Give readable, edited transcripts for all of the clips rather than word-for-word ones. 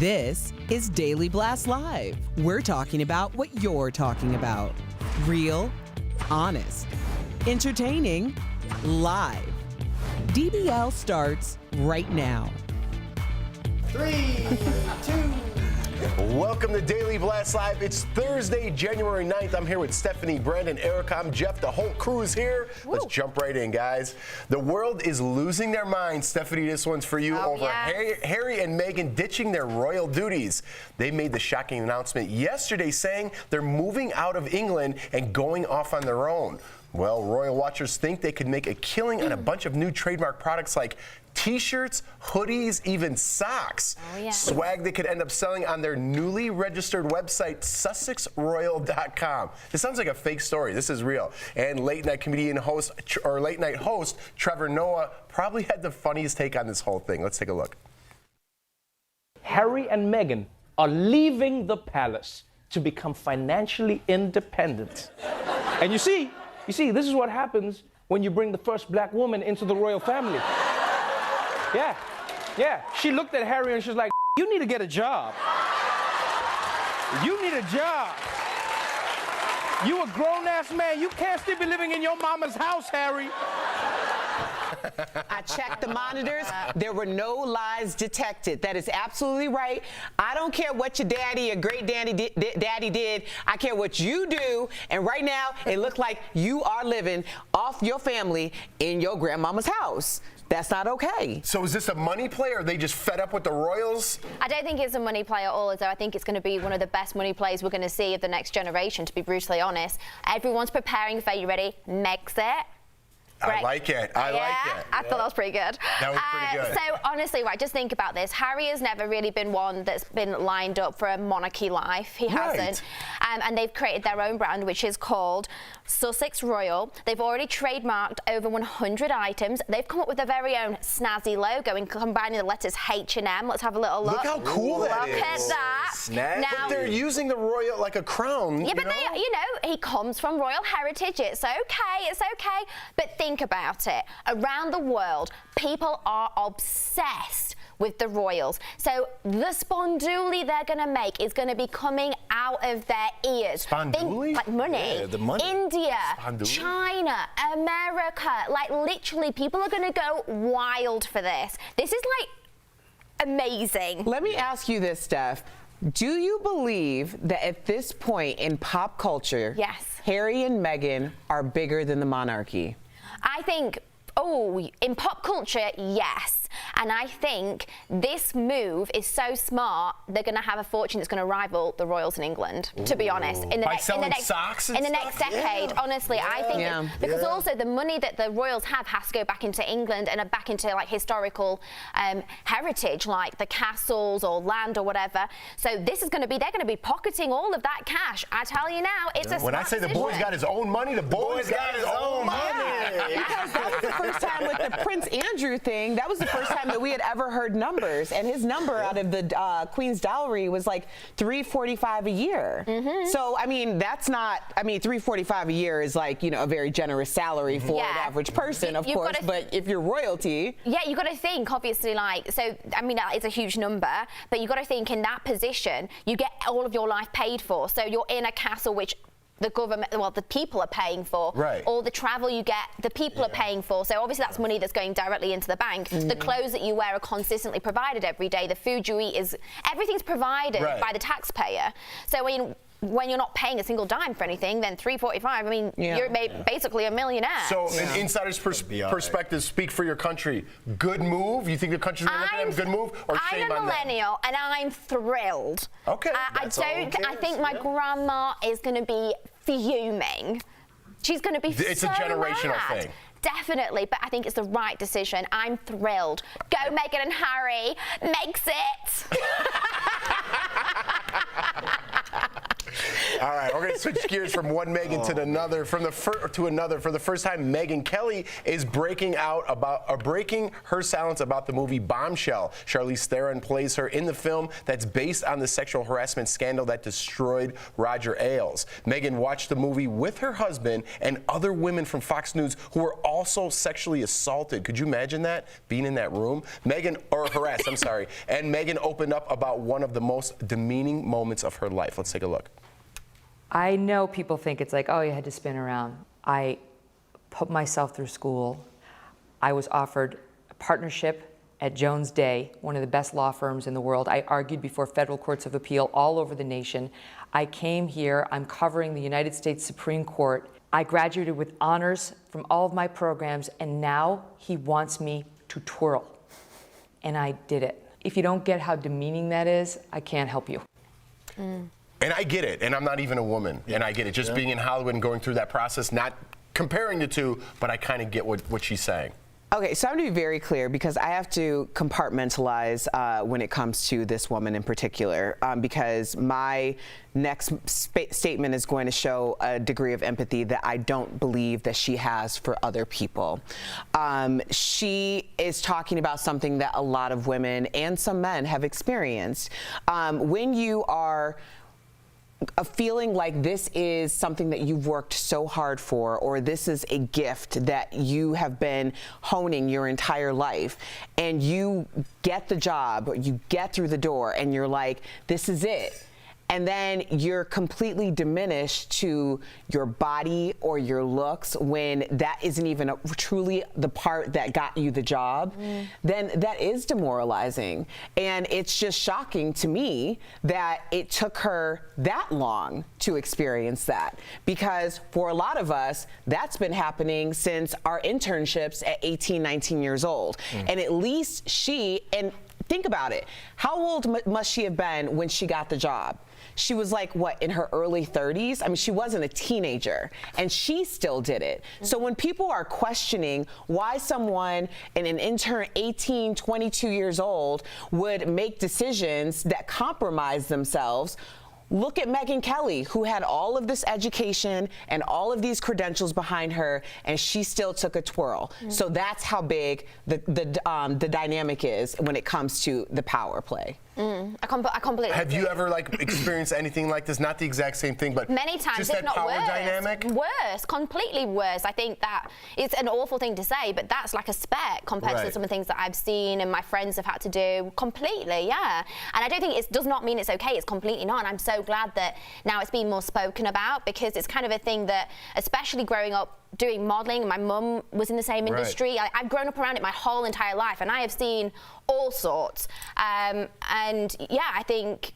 This is Daily Blast Live. We're talking about what you're talking about. Real, honest, entertaining, live. DBL starts right now. 3, 2. Welcome to Daily Blast Live. It's Thursday, January 9th. I'm here with Stephanie, Brandon, Erica. I'm Jeff. The whole crew is here. Woo. Let's jump right in, guys. The world is losing their minds. Stephanie, this one's for you. Over Harry and Meghan ditching their royal duties. They made the shocking announcement yesterday saying they're moving out of England and going off on their own. Well, royal watchers think they could make a killing on a bunch of new trademark products like T-shirts, hoodies, even socks. Swag they could end up selling on their newly registered website, SussexRoyal.com. This sounds like a fake story. This is real. And late night host Trevor Noah probably had the funniest take on this whole thing. Let's take a look. Harry and Meghan are leaving the palace to become financially independent. And you see, this is what happens when you bring the first black woman into the royal family. Yeah. She looked at Harry and she's like, you need to get a job. You need a job. You a grown-ass man. You can't still be living in your mama's house, Harry. I checked the monitors. There were no lies detected. That is absolutely right. I don't care what your daddy or great daddy did. I care what you do. And right now, it looked like you are living off your family in your grandmama's house. That's not okay. So is this a money play, or are they just fed up with the royals? I don't think it's a money play at all, as though I think it's going to be one of the best money plays we're going to see of the next generation, to be brutally honest. Everyone's preparing for, you ready? Megxit. I like it. I like it. I thought that was pretty good. That was pretty good. So honestly, right, just think about this. Harry has never really been one that's been lined up for a monarchy life. He hasn't. And they've created their own brand, which is called Sussex Royal. They've already trademarked over 100 items. They've come up with their very own snazzy logo and combining the letters H&M. Let's have a little look. Look how cool that is. Look at that. Snazzy. Now, but they're using the royal like a crown. Yeah, but he comes from royal heritage. It's okay. But think about it. Around the world, people are obsessed with the royals. So the sponduli they're going to make is going to be coming out of their ears. Sponduli? Like money. Yeah, the money. India, Sponduli. China, America. Like literally, people are going to go wild for this. This is like amazing. Let me ask you this, Steph. Do you believe that at this point in pop culture, Harry and Meghan are bigger than the monarchy? I think, in pop culture, yes. And I think this move is so smart, they're going to have a fortune that's going to rival the royals in England, to be honest. In the next decade, honestly, I think because also the money that the royals have has to go back into England and back into like historical heritage, like the castles or land or whatever. So this is going to be, they're going to be pocketing all of that cash. I tell you now, it's a When I say the boy's got his own money, the boy's got his own money. Because that was the first time with the Prince Andrew thing. That was the first time that we had ever heard numbers, and his number out of the Queen's dowry was like $345 a year. So I mean, that's not. I mean, $345 a year is like a very generous salary for an average person, of course. But if you're royalty, you got to think obviously so. I mean, that is a huge number, but you got to think in that position, you get all of your life paid for. So you're in a castle which the government, the people are paying for. Right. All the travel you get, the people are paying for. So obviously that's money that's going directly into the bank. The clothes that you wear are consistently provided every day. The food you eat everything's provided by the taxpayer. So when you're not paying a single dime for anything, then $345, I mean, you're basically a millionaire. So an insider's perspective, speak for your country. Good move? You think the country's going to look at him? Good move? Or shame on them? I'm a millennial, and I'm thrilled. Okay. I think my grandma is going to be fuming. She's going to be It's a generational thing. Definitely, but I think it's the right decision. I'm thrilled. Go Meghan and Harry. Megxit. All right, we're going to switch gears from one Meghan to another. For the first time, Megyn Kelly is breaking her silence about the movie Bombshell. Charlize Theron plays her in the film that's based on the sexual harassment scandal that destroyed Roger Ailes. Megyn watched the movie with her husband and other women from Fox News who were also sexually assaulted. Could you imagine that, being in that room? Harassed, I'm sorry. And Megyn opened up about one of the most demeaning moments of her life. Let's take a look. I know people think it's like, oh, you had to spin around. I put myself through school. I was offered a partnership at Jones Day, one of the best law firms in the world. I argued before federal courts of appeal all over the nation. I came here, I'm covering the United States Supreme Court. I graduated with honors from all of my programs, and now he wants me to twirl. And I did it. If you don't get how demeaning that is, I can't help you. And I get it, and I'm not even a woman, and I get it. Just being in Hollywood and going through that process, not comparing the two, but I kind of get what she's saying. Okay, so I'm going to be very clear because I have to compartmentalize when it comes to this woman in particular, because my next statement is going to show a degree of empathy that I don't believe that she has for other people. She is talking about something that a lot of women and some men have experienced. When you are a feeling like this is something that you've worked so hard for, or this is a gift that you have been honing your entire life, and you get the job, or you get through the door, and you're like, this is it. And then you're completely diminished to your body or your looks when that isn't even truly the part that got you the job, then that is demoralizing. And it's just shocking to me that it took her that long to experience that. Because for a lot of us, that's been happening since our internships at 18, 19 years old. And at least and think about it, how old must she have been when she got the job? She was like, what, in her early 30s? I mean, she wasn't a teenager, and she still did it. So when people are questioning why someone in an intern 18, 22 years old would make decisions that compromise themselves, look at Megyn Kelly, who had all of this education and all of these credentials behind her, and she still took a twirl. So that's how big the dynamic is when it comes to the power play. I completely Have agree. you ever experienced anything like this? Not the exact same thing, but many times, just if that not power worse. dynamic? Worse, completely worse. I think that it's an awful thing to say, but that's like a speck compared to some of the things that I've seen and my friends have had to do. Completely, yeah. And I don't think it does not mean it's okay. It's completely not. And I'm so glad that now it's being more spoken about, because it's kind of a thing that, especially growing up doing modeling, my mum was in the same industry. I've grown up around it my whole entire life, and I have seen all sorts. And yeah, I think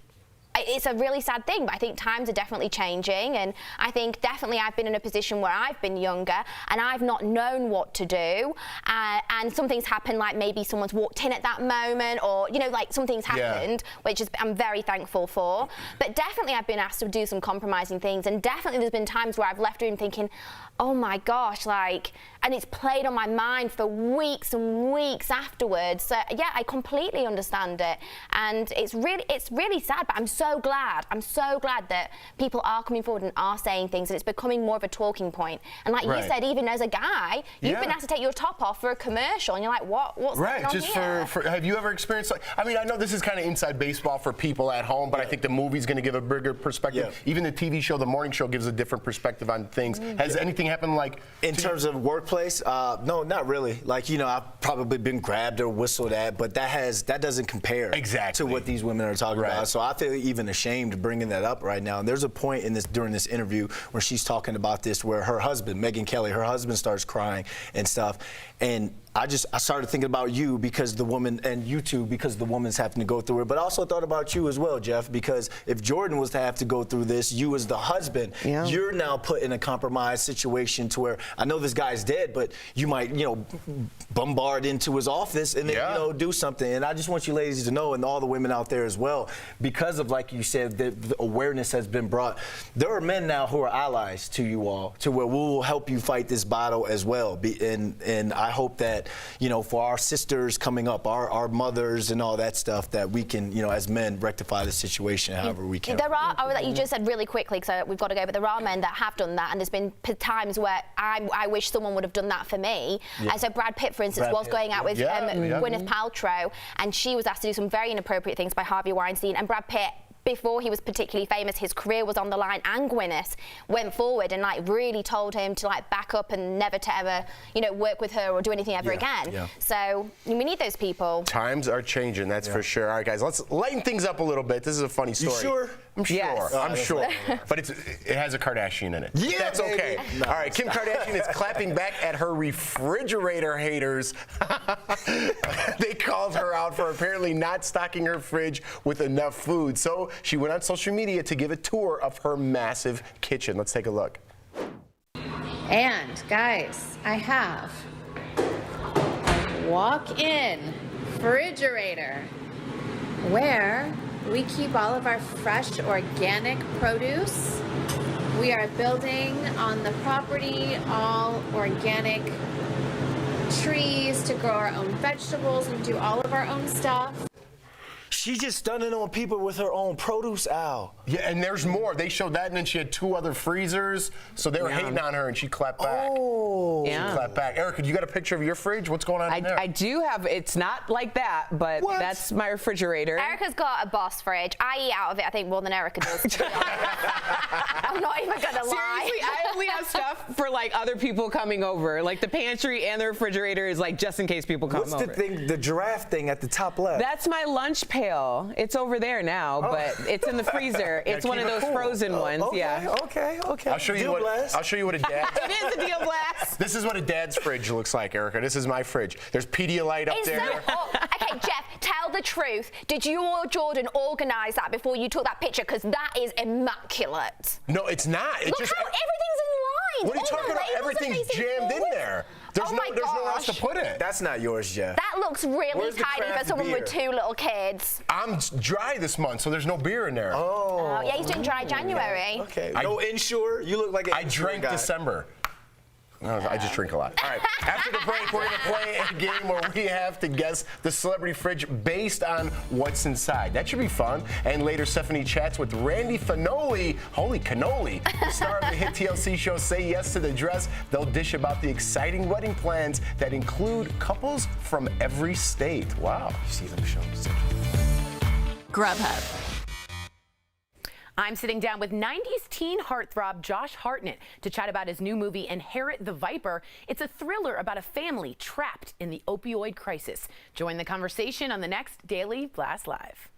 it's a really sad thing, but I think times are definitely changing, and I think definitely I've been in a position where I've been younger and I've not known what to do, and something's happened, like maybe someone's walked in at that moment, or like something's happened, which I'm very thankful for. But definitely I've been asked to do some compromising things, and definitely there's been times where I've left room thinking, oh my gosh, and it's played on my mind for weeks and weeks afterwards. So yeah, I completely understand it, and it's really sad, but I'm so glad that people are coming forward and are saying things, and it's becoming more of a talking point. And like you said, even as a guy, you've been asked to take your top off for a commercial, and you're like, what's going on just here? for have you ever experienced, I mean, I know this is kind of inside baseball for people at home, but I think the movie's going to give a bigger perspective. Even the TV show, the morning show, gives a different perspective on things. Has anything happened in terms of workplace? No, not really. I've probably been grabbed or whistled at, but that doesn't compare to what these women are talking about. So I feel even ashamed bringing that up right now. And there's a point during this interview where she's talking about this, where her husband, Megyn Kelly, her husband starts crying and stuff. And I started thinking about you because the woman, and you too, because the woman's having to go through it. But I also thought about you as well, Jeff, because if Jordan was to have to go through this, you as the husband, you're now put in a compromised situation to where I know this guy's dead, bed, but you might, bombard into his office and then, do something. And I just want you ladies to know, and all the women out there as well, because of, like you said, the awareness has been brought. There are men now who are allies to you all, to where we will help you fight this battle as well. And I hope that, for our sisters coming up, our mothers and all that stuff, that we can, as men, rectify the situation however we can. There are, that you just said really quickly, because we've got to go, but there are men that have done that, and there's been times where I wish someone would have done that for me. And so Brad Pitt, for instance, was going out with Gwyneth Paltrow, and she was asked to do some very inappropriate things by Harvey Weinstein, and Brad Pitt, before he was particularly famous, his career was on the line, and Gwyneth went forward and really told him to back up and never to ever, work with her or do anything ever again. Yeah. So we need those people. Times are changing, that's for sure. All right, guys, let's lighten things up a little bit. This is a funny story. You sure? I'm sure. Yes. I'm sure. But it has a Kardashian in it. Yeah, that's okay. No, all right, Kim Kardashian is clapping back at her refrigerator haters. They called her out for apparently not stocking her fridge with enough food. So she went on social media to give a tour of her massive kitchen. Let's take a look. And guys, I have walk-in refrigerator where we keep all of our fresh organic produce. We are building on the property all organic trees to grow our own vegetables and do all of our own stuff. She's just stunning on people with her own produce, Al. Yeah, and there's more. They showed that, and then she had 2 other freezers, so they were hating on her, and she clapped back. Oh. She clapped back. Erica, you got a picture of your fridge? What's going on in there? I do have, it's not like that, but that's my refrigerator. Erica's got a boss fridge. I eat out of it, I think, more than Erica does, to be honest. I'm not even gonna lie. Seriously, I only have stuff for other people coming over. The pantry and the refrigerator is just in case people come over. What's the thing, the giraffe thing at the top left? That's my lunch pail. It's over there now, but it's in the freezer. It's one of those frozen ones. Okay. I'll show you what a dad's. It is a deal blast. This is what a dad's fridge looks like, Erica. This is my fridge. There's Pedialyte up there. Okay, Jeff, tell the truth. Did you or Jordan organize that before you took that picture? Because that is immaculate. No, it's not. Look how everything's in line. What are you talking about? Everything's jammed in there. There's nowhere else to put it. That's not yours, Jeff. That looks really tidy for someone with 2 little kids. I'm dry this month, so there's no beer in there. Oh, yeah, he's doing dry January. Okay. No Ensure? You look like an I drank guy. December. No, I just drink a lot. All right. After the break, we're going to play a game where we have to guess the celebrity fridge based on what's inside. That should be fun. And later, Stephanie chats with Randy Finoli, holy cannoli, the star of the hit TLC show Say Yes to the Dress. They'll dish about the exciting wedding plans that include couples from every state. Wow. You see them shows. Grubhub. I'm sitting down with 90s teen heartthrob Josh Hartnett to chat about his new movie, Inherit the Viper. It's a thriller about a family trapped in the opioid crisis. Join the conversation on the next Daily Blast Live.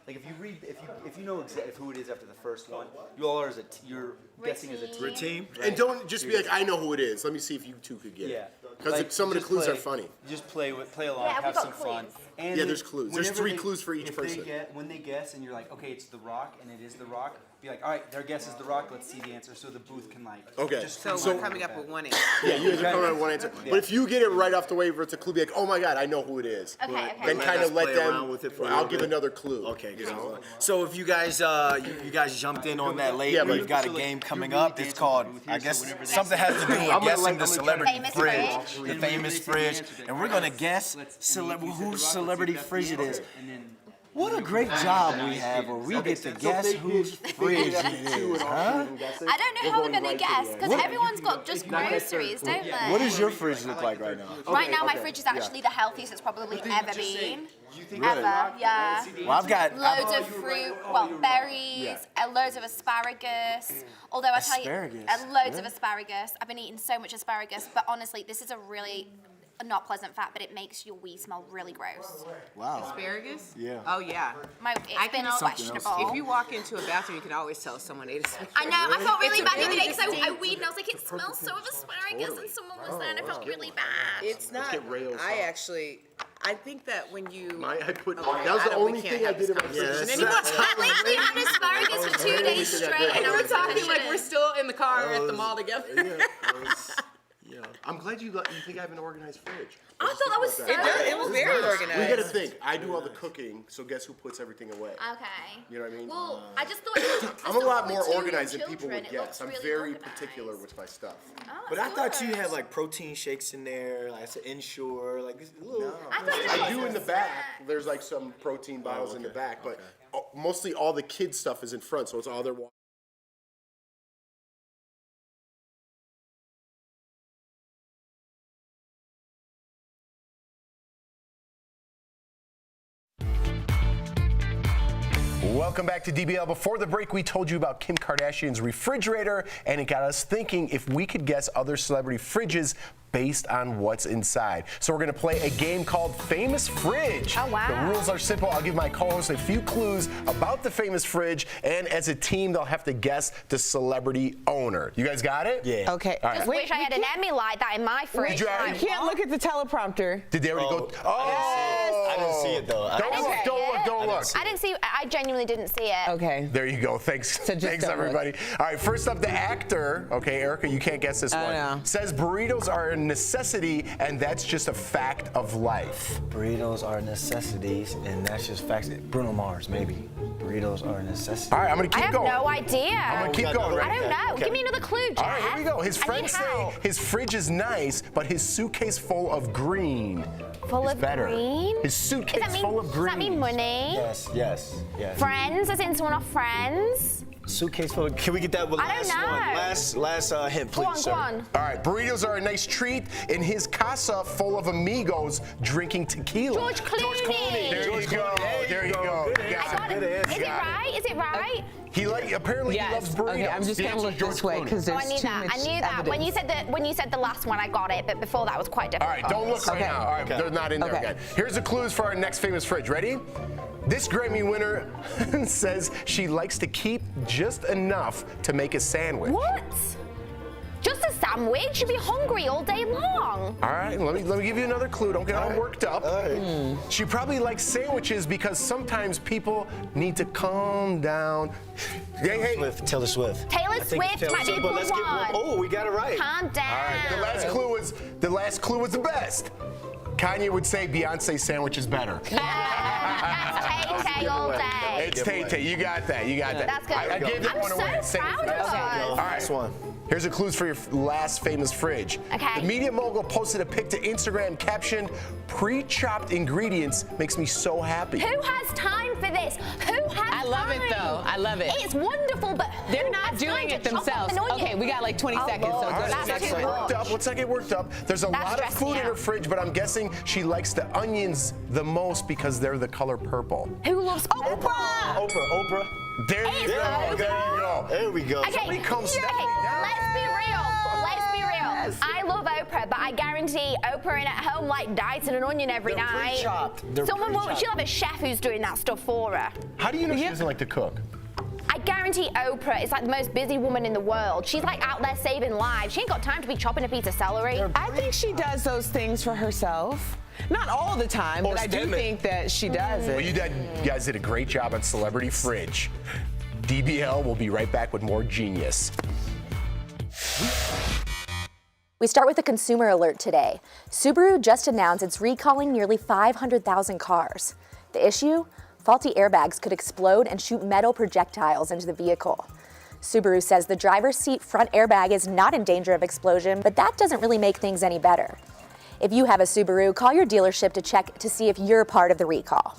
If you read, if you know exactly who it is after the first one, you all are you're guessing as a team. Right? And don't just be like, I know who it is. Let me see if you 2 could get it. Because some of the clues are funny. Just play along, have some fun. And there's clues. There's 3 clues for each person. When they guess and you're like, okay, it's The Rock, and it is The Rock, be like, all right, their guess is The Rock, let's see the answer, so the booth can Okay. So we're coming up with one answer. Yeah, you guys are coming up with one answer. Yeah. But if you get it right off the waiver, it's a clue, be like, oh my God, I know who it is. Okay. Then kind of let them, I'll give another clue. Okay, good. So if you guys you guys jumped in on that late, we've got a game coming up. It's called, I guess, something has to do with guessing the celebrity fridge. The famous fridge. And we're going to guess whose celebrity fridge it is. What a great job we have where we get to guess whose fridge it is, huh? I don't know how we're going to guess, because everyone's got just groceries, don't they? What does your fridge look like right now? Right now, my fridge is actually the healthiest it's probably ever been. Ever, yeah. Well, I've got loads of fruit, berries, loads of asparagus. Although I tell you, loads of asparagus. I've been eating so much asparagus, but honestly, this is a really not pleasant fact, but it makes your wee smell really gross. Wow. Asparagus? Yeah. Oh, yeah. It's been questionable. If you walk into a bathroom, you can always tell someone ate asparagus. I know, I felt really bad the other day because I weed and I was like, it smells so of asparagus, and someone was there and I felt really bad. It's not. I think that when you... I put. Okay, That was the only we can't thing I have did this in my conversation fridge. anymore. Like we had asparagus for 2 days straight, and I We're was like, talking like we're still in the car at the mall together. Yeah, I'm glad you think I have an organized fridge. I thought that was so It was very organized. We gotta think. I do all the cooking, so guess who puts everything away? Okay. You know what I mean? Well, I just thought I'm a lot more organized than people would guess. I'm very particular with my stuff. But I thought you had like protein shakes in there, like I said, Ensure, like this little. I do in the back. There's like some protein bottles in the back, but mostly all the kids' stuff is in front, so it's all their water. Welcome back to DBL. Before the break, we told you about Kim Kardashian's refrigerator, and it got us thinking if we could guess other celebrity fridges based on what's inside. So we're going to play a game called Famous Fridge. Oh, wow. The rules are simple. I'll give my co-host a few clues about the famous fridge, and as a team, they'll have to guess the celebrity owner. You guys got it? Yeah. Okay. All right. Just wish I had an Emmy like that in my fridge. you You can't look at the teleprompter. Did they already go? Oh! I didn't see it though. Don't look. I didn't see. I genuinely didn't see it. Okay. There you go. Thanks. So just Thanks, don't look. everybody. All right, first up, the actor. Okay, Erica, you can't guess this one. know. Says burritos are a necessity, and that's just a fact of life. Burritos are necessities, and that's just facts. Bruno Mars, maybe. Burritos are a necessity. All right, I'm going to I keep have going. no idea. I'm going to keep going. I don't know. Okay. Give me another clue, Jeff. All right, here we go. His I need friends say help. his fridge is nice, but his suitcase full of green Full is of better. green? His suitcase Does that mean, full of green. Does that mean money? Yes. Friends? As in someone off Friends? Suitcase full. Can we get that I don't last know. one? Last hint, please, Go on, sir. go on. All right, burritos are a nice treat. In his casa full of amigos drinking tequila. George Clooney. There you go. There you go. I got it. Is it right? Is it right? He apparently he loves burritos. Okay, I'm just The gonna answer look is George this way Clooney. because Oh, there's I knew too that. much I knew that. evidence. When you said the last one, I got it, but before that was quite All difficult. right, don't look right Okay. now. All right, they're not in there Okay. again. Here's the clues for our next famous fridge. Ready? This Grammy winner says she likes to keep just enough to make a sandwich. What? Just a sandwich? You'd be hungry all day long. All right, let me give you another clue. Don't get all worked up. She probably likes sandwiches because sometimes people need to calm down. Hey. Taylor Swift. Taylor Swift might be a but good let's get one. Oh, we got it right. Calm down. All right, the last clue was the best. Kanye would say Beyonce's sandwich is better. That's Tay all day. It's Tay. You got that. That's good. I gave that I'm one so away. proud of us. All right. Last one. Here's a clues for your last famous fridge. Okay. The media mogul posted a pic to Instagram captioned, "Pre-chopped ingredients makes me so happy." Who has time for this? Who has time? I love it though. I love it. It's wonderful, but They're who not has doing time it to chop up themselves. an onion? Okay, we got like 20 seconds, so Lord, go to the that's next too one. much. Let's not get worked up. There's a That lot of stressed food me in her out. fridge, but I'm guessing she likes the onions the most because they're the color purple. Who loves purple? Oprah. There you It's go. Oprah. There you go. There we go. Okay, Somebody calm you're Stephanie right. down. Let's be real. I love Oprah, but I guarantee Oprah in at home like dicing an onion every They're night. pre-chopped. They're Someone will. pre-chopped. She'll have a chef who's doing that stuff for her. How do you know she doesn't like to cook? I guarantee Oprah is like the most busy woman in the world. She's like out there saving lives. She ain't got time to be chopping a piece of celery. I think she does those things for herself. Not all the time, but I do Stedman. think that she does Well, it. you guys did a great job on Celebrity Fridge. DBL will be right back with more genius. We start with a consumer alert today. Subaru just announced it's recalling nearly 500,000 cars. The issue? Faulty airbags could explode and shoot metal projectiles into the vehicle. Subaru says the driver's seat front airbag is not in danger of explosion, but that doesn't really make things any better. If you have a Subaru, call your dealership to check to see if you're part of the recall.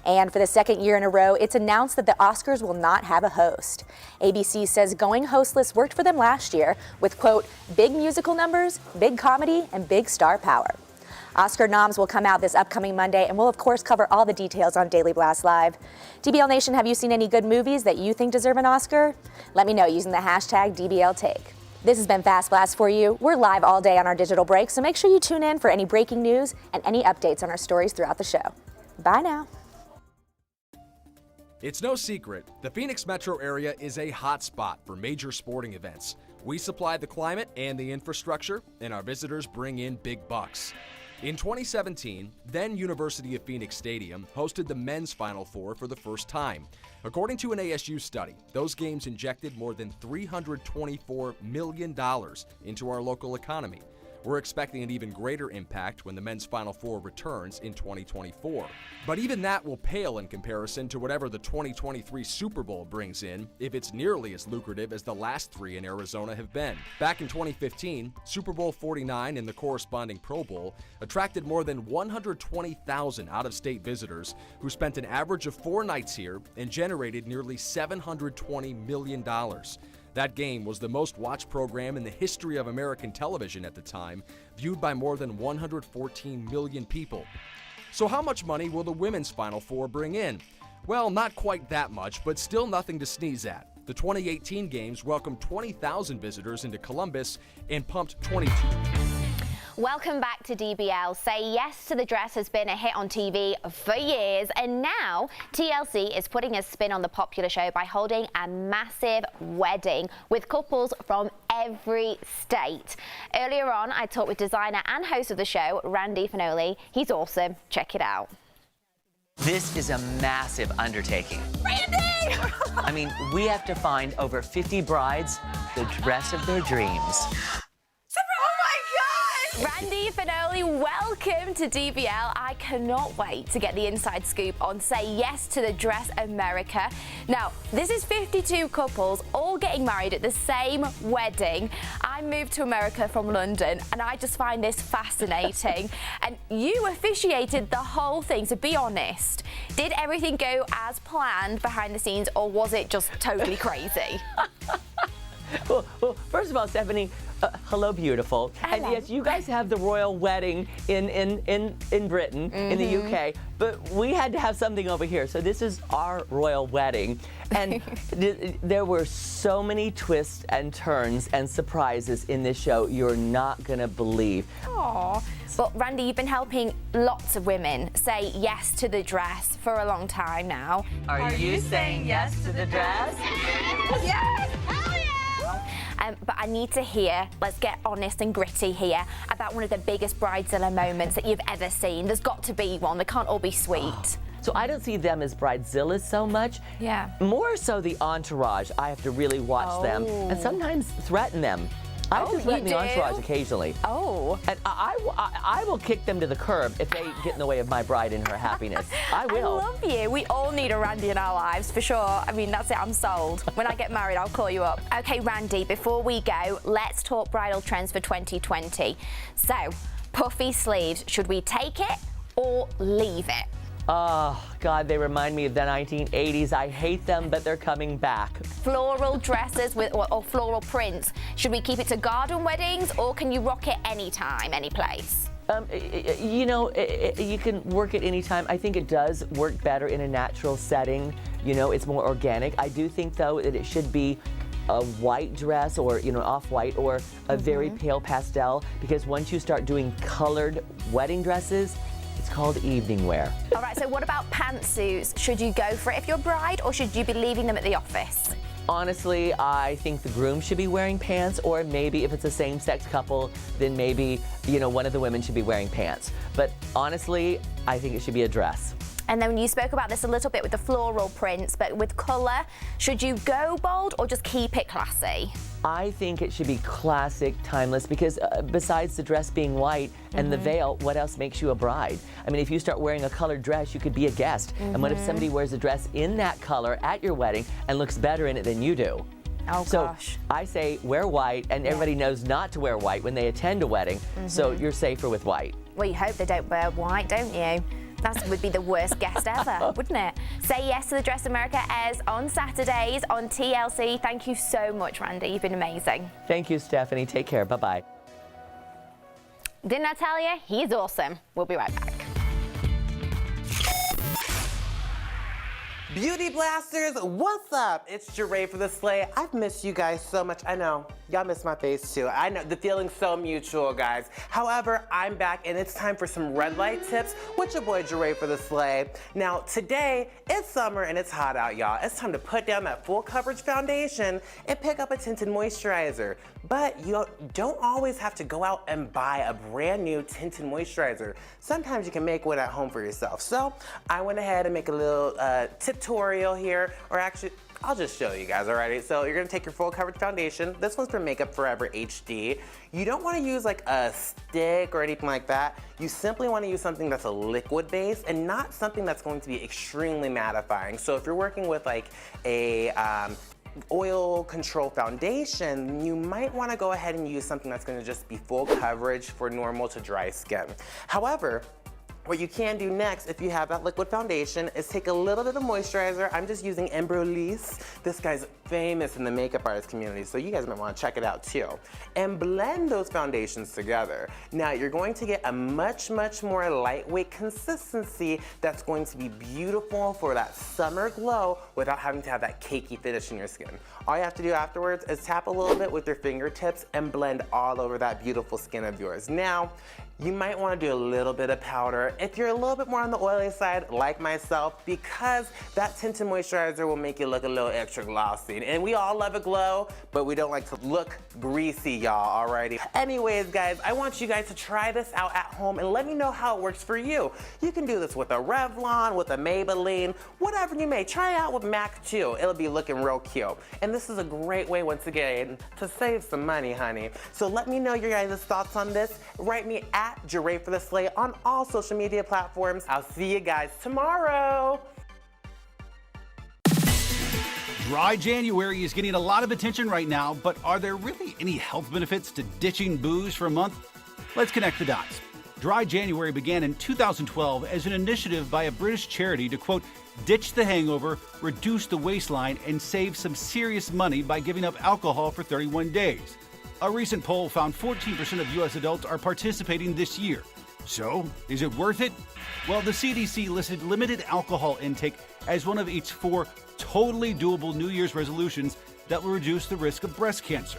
And for the second year in a row, it's announced that the Oscars will not have a host. ABC says going hostless worked for them last year with, quote, big musical numbers, big comedy, and big star power. Oscar noms will come out this upcoming Monday, and we'll, of course, cover all the details on Daily Blast Live. DBL Nation, have you seen any good movies that you think deserve an Oscar? Let me know using the hashtag dbltake. This has been Fast Blast for you. We're live all day on our digital break, so make sure you tune in for any breaking news and any updates on our stories throughout the show. Bye now. It's no secret, the Phoenix metro area is a hot spot for major sporting events. We supply the climate and the infrastructure, and our visitors bring in big bucks. In 2017, then University of Phoenix Stadium hosted the men's Final Four for the first time. According to an ASU study, those games injected more than $324 million into our local economy. We're expecting an even greater impact when the men's Final Four returns in 2024. But even that will pale in comparison to whatever the 2023 Super Bowl brings in, if it's nearly as lucrative as the last 3 in Arizona have been. Back in 2015, Super Bowl 49 and the corresponding Pro Bowl attracted more than 120,000 out-of-state visitors who spent an average of 4 nights here and generated nearly $720 million. That game was the most watched program in the history of American television at the time, viewed by more than 114 million people. So how much money will the women's Final Four bring in? Well, not quite that much, but still nothing to sneeze at. The 2018 games welcomed 20,000 visitors into Columbus and pumped 22. Welcome back to DBL. Say Yes to the Dress has been a hit on TV for years, and now TLC is putting a spin on the popular show by holding a massive wedding with couples from every state. Earlier on, I talked with designer and host of the show, Randy Finoli. He's awesome. Check it out. This is a massive undertaking. Randy! I mean, we have to find over 50 brides the dress of their dreams. Randy Finoli, welcome to DBL. I cannot wait to get the inside scoop on Say Yes to the Dress America. Now, this is 52 couples all getting married at the same wedding. I moved to America from London and I just find this fascinating. And you officiated the whole thing, so be honest. Did everything go as planned behind the scenes, or was it just totally crazy? Well, first of all, Stephanie, hello, beautiful. Hello. And yes, you guys have the royal wedding in Britain, in the UK, but we had to have something over here. So this is our royal wedding. And there were so many twists and turns and surprises in this show you're not going to believe. Aww. But Randy, you've been helping lots of women say yes to the dress for a long time now. Are you saying yes to the dress? Yes! Hell yeah! But I need to hear, let's get honest and gritty here, about one of the biggest bridezilla moments that you've ever seen. There's got to be one. They can't all be sweet. So I don't see them as bridezillas so much. Yeah. More so the entourage. I have to really watch them and sometimes threaten them. I have to threaten the entourage occasionally. Oh. And I will kick them to the curb if they get in the way of my bride and her happiness. I will. I love you. We all need a Randy in our lives, for sure. I mean, that's it. I'm sold. When I get married, I'll call you up. Okay, Randy, before we go, let's talk bridal trends for 2020. So, puffy sleeves, should we take it or leave it? Oh, God, they remind me of the 1980s. I hate them, but they're coming back. Floral dresses with or floral prints. Should we keep it to garden weddings, or can you rock it anytime, any place? You know, you can work it anytime. I think it does work better in a natural setting. You know, it's more organic. I do think, though, that it should be a white dress, or, you know, off-white, or a very pale pastel, because once you start doing colored wedding dresses, it's called evening wear. All right, so what about pantsuits? Should you go for it if you're a bride, or should you be leaving them at the office? Honestly, I think the groom should be wearing pants, or maybe if it's a same-sex couple, then maybe, you know, one of the women should be wearing pants. But honestly, I think it should be a dress. And then you spoke about this a little bit with the floral prints, but with colour, should you go bold or just keep it classy? I think it should be classic, timeless, because besides the dress being white and the veil, what else makes you a bride? I mean, if you start wearing a colored dress, you could be a guest. And what if somebody wears a dress in that color at your wedding and looks better in it than you do? Oh, so gosh. I say wear white, and everybody knows not to wear white when they attend a wedding, so you're safer with white. Well, you hope they don't wear white, don't you? That would be the worst guest ever, wouldn't it? Say Yes to the Dress America airs on Saturdays on TLC. Thank you so much, Randy. You've been amazing. Thank you, Stephanie. Take care. Bye-bye. Didn't I tell you? He's awesome. We'll be right back. Beauty Blasters, what's up? It's Jeray for the Slay. I've missed you guys so much. I know, y'all miss my face too. I know, the feeling's so mutual, guys. However, I'm back and it's time for some red light tips with your boy Jeray for the Slay. Now, today, it's summer and it's hot out, y'all. It's time to put down that full coverage foundation and pick up a tinted moisturizer. But you don't always have to go out and buy a brand new tinted moisturizer. Sometimes you can make one at home for yourself. So I went ahead and make a little tutorial here, or actually, I'll just show you guys, alrighty? So you're gonna take your full coverage foundation. This one's from Makeup Forever HD. You don't wanna use like a stick or anything like that. You simply wanna use something that's a liquid base and not something that's going to be extremely mattifying. So if you're working with like a oil control foundation, you might want to go ahead and use something that's going to just be full coverage for normal to dry skin. However, what you can do next, if you have that liquid foundation, is take a little bit of moisturizer. I'm just using Embryolisse. This guy's famous in the makeup artist community, so you guys might want to check it out too. And blend those foundations together. Now, you're going to get a much, much more lightweight consistency that's going to be beautiful for that summer glow without having to have that cakey finish in your skin. All you have to do afterwards is tap a little bit with your fingertips and blend all over that beautiful skin of yours. Now, you might want to do a little bit of powder if you're a little bit more on the oily side, like myself, because that tinted moisturizer will make you look a little extra glossy. And we all love a glow, but we don't like to look greasy, y'all, alrighty? Anyways, guys, I want you guys to try this out at home and let me know how it works for you. You can do this with a Revlon, with a Maybelline, whatever you may. Try it out with MAC too. It'll be looking real cute. And this is a great way, once again, to save some money, honey. So let me know your guys' thoughts on this. Write me at Jeray for the Slay on all social media platforms. I'll see you guys tomorrow. Dry January is getting a lot of attention right now, but are there really any health benefits to ditching booze for a month? Let's connect the dots. Dry January began in 2012 as an initiative by a British charity to, quote, ditch the hangover, reduce the waistline, and save some serious money by giving up alcohol for 31 days. A recent poll found 14% of U.S. adults are participating this year. So, is it worth it? Well, the CDC listed limited alcohol intake as one of its 4 totally doable New Year's resolutions that will reduce the risk of breast cancer.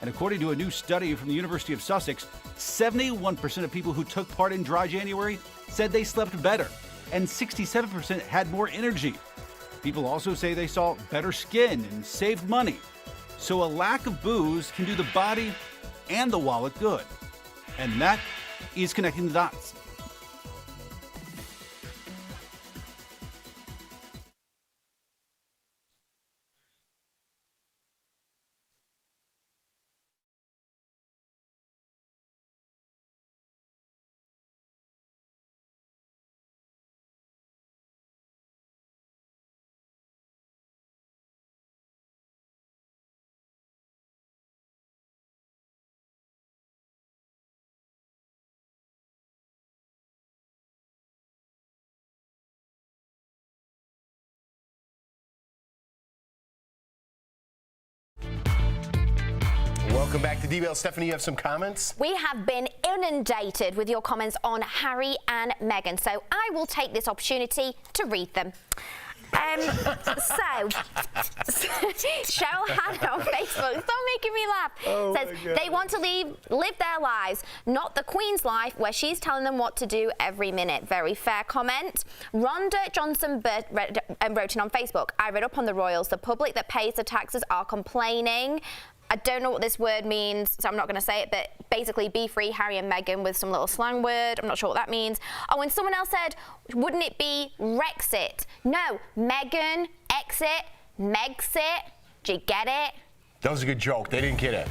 And according to a new study from the University of Sussex, 71% of people who took part in Dry January said they slept better, and 67% had more energy. People also say they saw better skin and saved money. So a lack of booze can do the body and the wallet good. And that is Connecting the Dots. Welcome back to DBL. Stephanie, you have some comments? We have been inundated with your comments on Harry and Meghan, so I will take this opportunity to read them. So, Cheryl Hannah on Facebook, stop making me laugh, says they want to live their lives, not the Queen's life where she's telling them what to do every minute. Very fair comment. Rhonda Johnson wrote in on Facebook, I read up on the royals. The public that pays the taxes are complaining. I don't know what this word means, so I'm not going to say it, but basically be free Harry and Meghan with some little slang word. I'm not sure what that means. Oh, and someone else said, wouldn't it be Rexit? No, Meghan, exit, Megxit. Do you get it? That was a good joke. They didn't get it.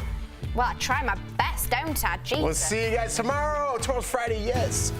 Well, I try my best, don't I? Jesus. We'll see you guys tomorrow. Tomorrow's Friday, yes.